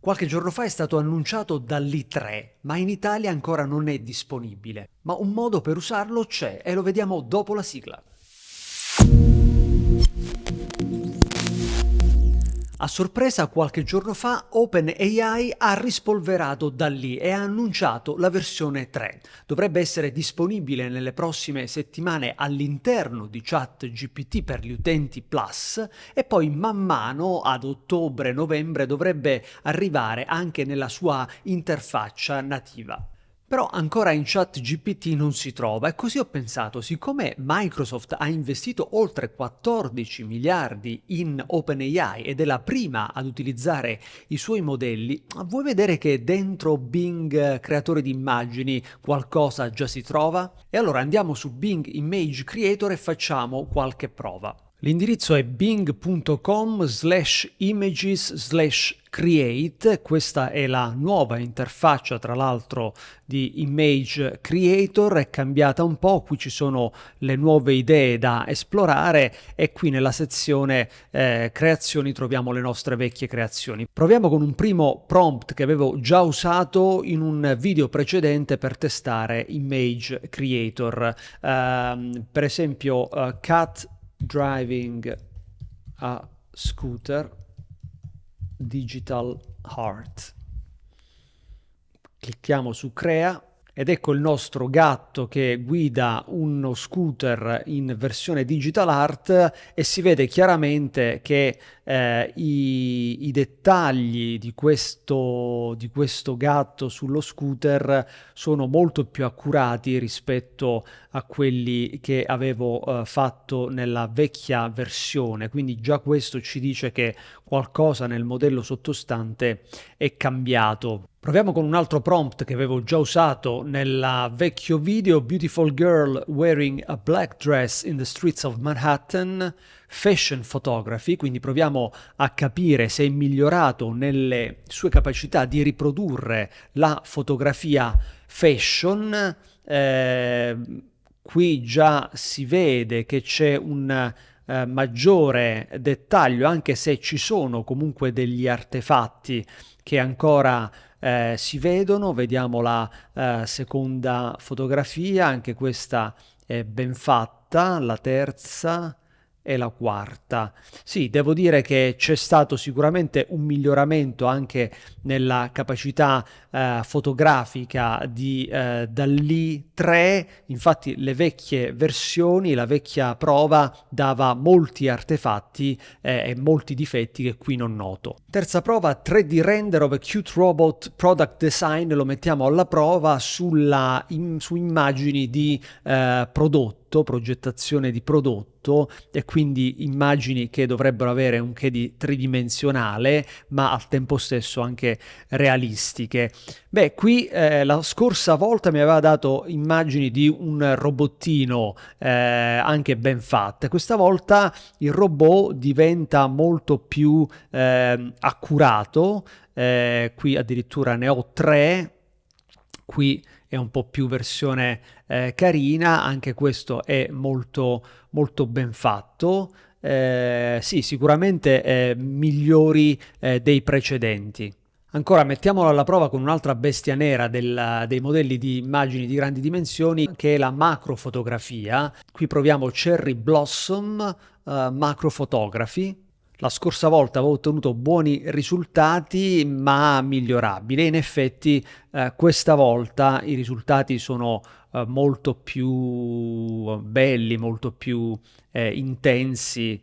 Qualche giorno fa è stato annunciato dall'I3, ma in Italia ancora non è disponibile. Ma un modo per usarlo c'è e lo vediamo dopo la sigla. A sorpresa, qualche giorno fa, OpenAI ha rispolverato DALL-E e ha annunciato la versione 3. Dovrebbe essere disponibile nelle prossime settimane all'interno di ChatGPT per gli utenti Plus e poi man mano, ad ottobre-novembre, dovrebbe arrivare anche nella sua interfaccia nativa. Però ancora in ChatGPT non si trova e così ho pensato, siccome Microsoft ha investito oltre 14 miliardi in OpenAI ed è la prima ad utilizzare i suoi modelli, vuoi vedere che dentro Bing creatore di immagini qualcosa già si trova? E allora andiamo su Bing Image Creator e facciamo qualche prova. L'indirizzo è bing.com/images/create, questa è la nuova interfaccia tra l'altro di Image Creator, è cambiata un po', qui ci sono le nuove idee da esplorare e qui nella sezione creazioni troviamo le nostre vecchie creazioni. Proviamo con un primo prompt che avevo già usato in un video precedente per testare Image Creator, per esempio cat driving a scooter digital art. Clicchiamo su crea ed ecco il nostro gatto che guida uno scooter in versione digital art e si vede chiaramente che i dettagli di questo gatto sullo scooter sono molto più accurati rispetto a quelli che avevo fatto nella vecchia versione, quindi già questo ci dice che qualcosa nel modello sottostante è cambiato. Proviamo con un altro prompt che avevo già usato nel vecchio video: Beautiful girl wearing a black dress in the streets of Manhattan, fashion photography, quindi proviamo a capire se è migliorato nelle sue capacità di riprodurre la fotografia fashion. Qui già si vede che c'è un maggiore dettaglio, anche se ci sono comunque degli artefatti che ancora si vedono. Vediamo la seconda fotografia, anche questa è ben fatta, la terza e la quarta. Sì, devo dire che c'è stato sicuramente un miglioramento anche nella capacità fotografica di DALL-E 3, infatti le vecchie versioni, la vecchia prova dava molti artefatti e molti difetti che qui non noto. Terza prova, 3D render of a cute robot product design, lo mettiamo alla prova su immagini di prodotto, progettazione di prodotto, e quindi immagini che dovrebbero avere un che di tridimensionale ma al tempo stesso anche realistiche. Beh, qui la scorsa volta mi aveva dato immagini di un robottino anche ben fatte, questa volta il robot diventa molto più accurato, qui addirittura ne ho 3, qui è un po' più versione carina, anche questo è molto, molto ben fatto. Sì, sicuramente migliori dei precedenti. Ancora mettiamolo alla prova con un'altra bestia nera dei modelli di immagini di grandi dimensioni, che è la macrofotografia. Qui proviamo Cherry Blossom Macro Photography. La scorsa volta avevo ottenuto buoni risultati ma migliorabili. In effetti questa volta i risultati sono molto più belli, molto più intensi,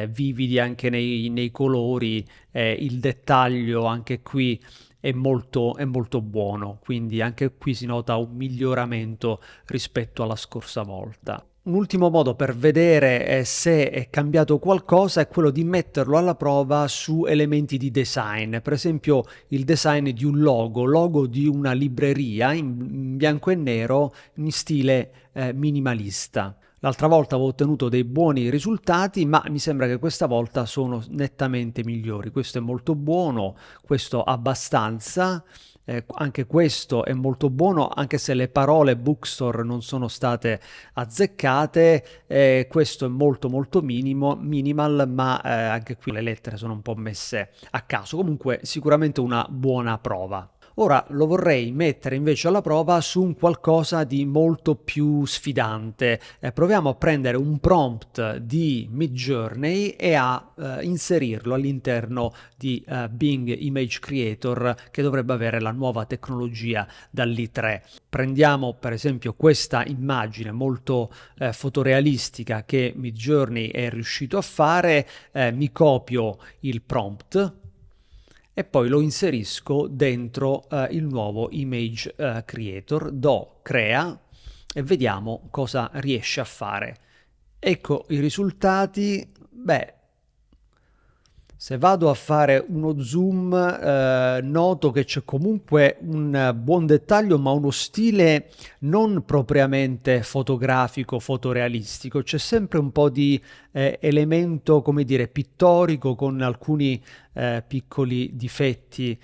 vividi anche nei colori, il dettaglio anche qui è molto buono, quindi anche qui si nota un miglioramento rispetto alla scorsa volta. Un ultimo modo per vedere se è cambiato qualcosa è quello di metterlo alla prova su elementi di design, per esempio il design di un logo di una libreria in bianco e nero in stile minimalista. L'altra volta avevo ottenuto dei buoni risultati, ma mi sembra che questa volta sono nettamente migliori. Questo è molto buono, questo abbastanza. Anche questo è molto buono, anche se le parole bookstore non sono state azzeccate. Questo è molto molto minimal, ma anche qui le lettere sono un po' messe a caso. Comunque sicuramente una buona prova. Ora lo vorrei mettere invece alla prova su un qualcosa di molto più sfidante. Proviamo a prendere un prompt di Midjourney e a inserirlo all'interno di Bing Image Creator, che dovrebbe avere la nuova tecnologia dall'i3. Prendiamo per esempio questa immagine molto fotorealistica che Midjourney è riuscito a fare, mi copio il prompt e poi lo inserisco dentro il nuovo Image Creator, do crea e vediamo cosa riesce a fare. Ecco i risultati. Beh, se vado a fare uno zoom, noto che c'è comunque un buon dettaglio, ma uno stile non propriamente fotografico, fotorealistico. C'è sempre un po' di elemento, come dire, pittorico, con alcuni piccoli difetti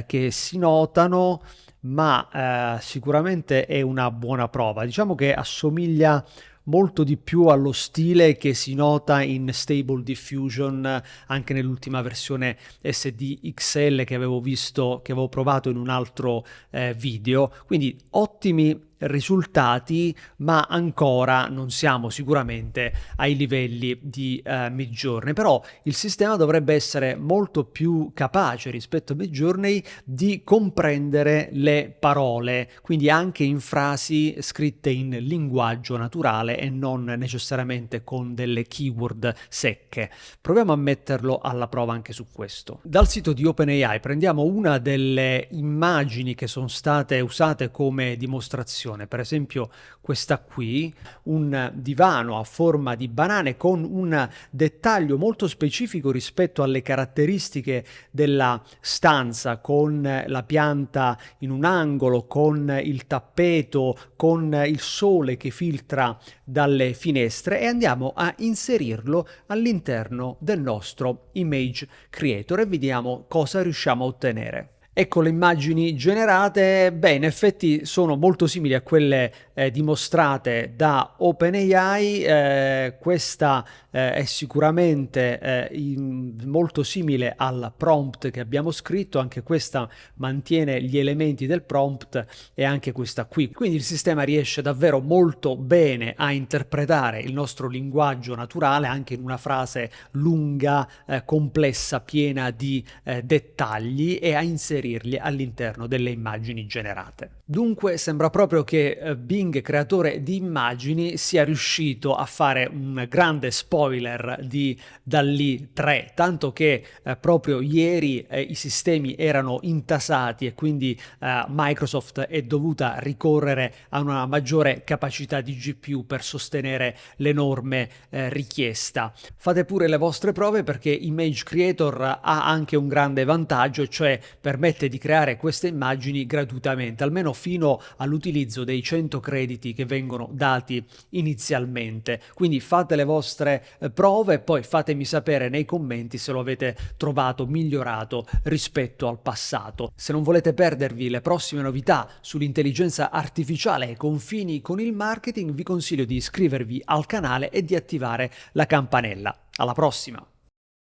che si notano, ma sicuramente è una buona prova. Diciamo che assomiglia molto di più allo stile che si nota in Stable Diffusion anche nell'ultima versione SDXL che avevo visto, che avevo provato in un altro video. Quindi ottimi risultati, ma ancora non siamo sicuramente ai livelli di Midjourney. Però il sistema dovrebbe essere molto più capace rispetto a Midjourney di comprendere le parole, quindi anche in frasi scritte in linguaggio naturale e non necessariamente con delle keyword secche. Proviamo a metterlo alla prova anche su questo. Dal sito di OpenAI prendiamo una delle immagini che sono state usate come dimostrazione. Per esempio questa qui, un divano a forma di banane con un dettaglio molto specifico rispetto alle caratteristiche della stanza, con la pianta in un angolo, con il tappeto, con il sole che filtra dalle finestre, e andiamo a inserirlo all'interno del nostro Image Creator e vediamo cosa riusciamo a ottenere. Ecco le immagini generate. Beh, in effetti sono molto simili a quelle dimostrate da OpenAI. Questa è sicuramente molto simile al prompt che abbiamo scritto, anche questa mantiene gli elementi del prompt e anche questa qui. Quindi il sistema riesce davvero molto bene a interpretare il nostro linguaggio naturale anche in una frase lunga, complessa, piena di dettagli, e a inserirli all'interno delle immagini generate. Dunque sembra proprio che Bing, creatore di immagini, sia riuscito a fare un grande spoiler di DALL-E 3, tanto che proprio ieri i sistemi erano intasati e quindi Microsoft è dovuta ricorrere a una maggiore capacità di GPU per sostenere l'enorme richiesta. Fate pure le vostre prove, perché Image Creator ha anche un grande vantaggio, cioè permette di creare queste immagini gratuitamente, almeno fino all'utilizzo dei 100 crediti che vengono dati inizialmente. Quindi fate le vostre prove e poi fatemi sapere nei commenti se lo avete trovato migliorato rispetto al passato. Se non volete perdervi le prossime novità sull'intelligenza artificiale e confini con il marketing, vi consiglio di iscrivervi al canale e di attivare la campanella. Alla prossima!